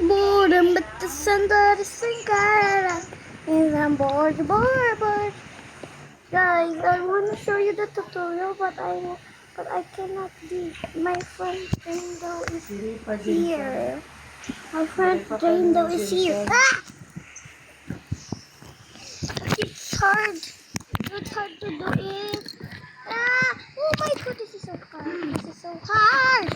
board, but the center is sinking. And I'm bored. Guys, I want to show you the tutorial, but I cannot be. My friend Jando is here. My friend Jando is here. Ah! It's hard. It's hard to do it. Ah! Oh my god, this is so hard. This is so hard.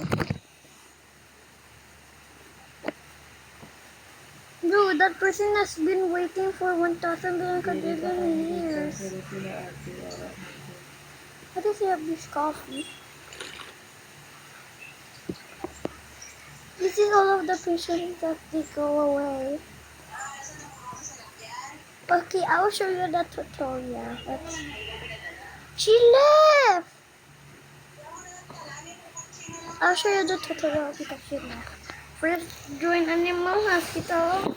Bro, that person has been waiting for 1,000 years. What does he have this coffee? This is all of the patients that they go away. Okay, I will show you the tutorial. She left! I'll show you the tutorial because she left. First, join Animal Hospital.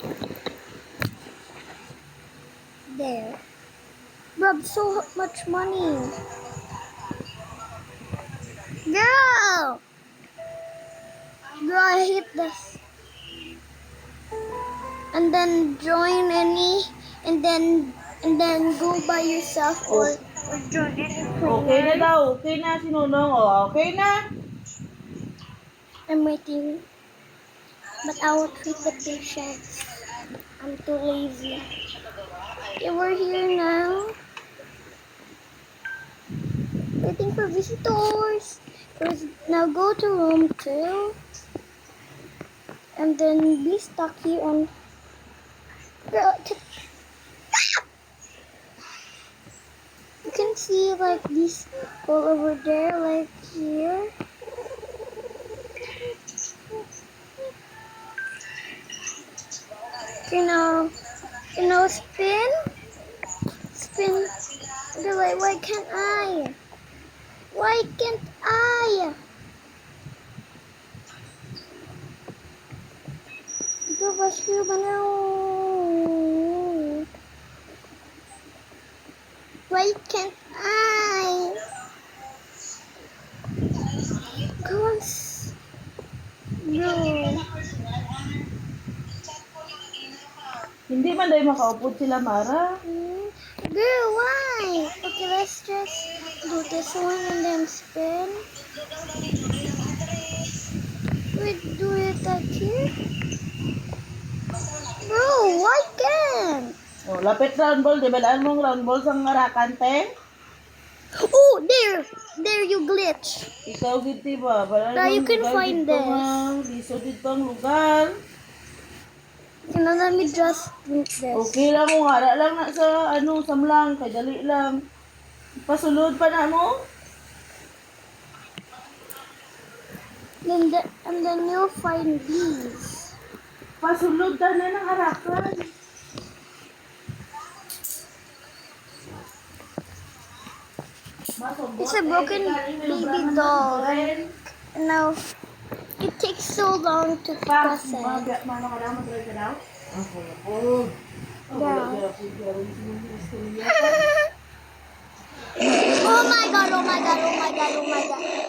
There. Rob, so much money. Girl! Girl, I hate this. And then join any, and then go by yourself or join any player. Okay na daw. Okay na, sinunong. O, okay na. I'm waiting. But I will treat the patients. I'm too lazy. Okay, we're here now. Waiting for visitors. Now go to room 2. And then be stuck here and... Girl, you can see like this all over there, like here. You know, spin. They're like, why can't I? Why can't I? Go rescue me now. Why can't I? Gosh. No. Hindi man dahil makaupod sila, Mara. Girl, why? Okay, let's just do this one and then spin. Wait, do it like here? Bro, why can't? O, lapit round ball. Di ba daan mong round ball sa ngarakan, te? Oh, there you glitch. Ikaw giti ba? Now you can find this. Liso dito ang lugar. Let me just drink this. Okay lang mo, hara lang na sa samlang, kay dali lang. Pasulod pa na mo. And then you'll find these. Pasulod ta na ng harakan. It's a broken baby doll. And now it takes so long to press it. Oh my god.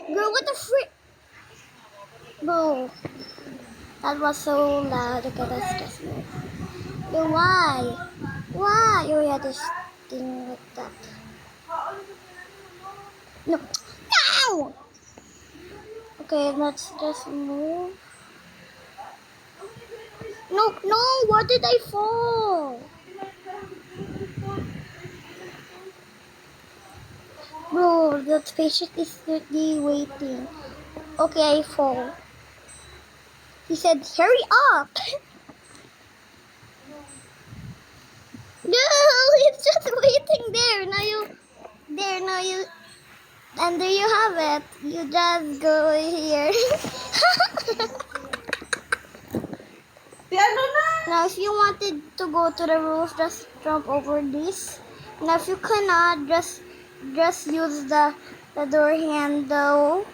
Girl, what the frick? Bro, that was so loud. Okay, let's just move. Yo, why? Oh yeah, this thing like that. No. Okay, let's just move. No, where did I fall? Bro, the patient is really waiting. Okay, I fall. He said, hurry up! No, it's just waiting there. And there you have it. You just go here. Now, if you wanted to go to the roof, just jump over this. Now, if you cannot, just use the door handle.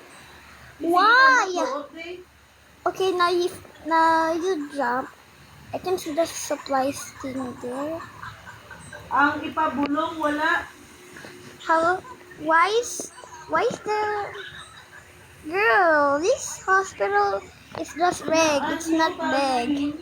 Why? Okay, now you jump. I can see the supplies thing there. Ang ipabulong wala. How? Why is the girl? This hospital is just big. It's not big.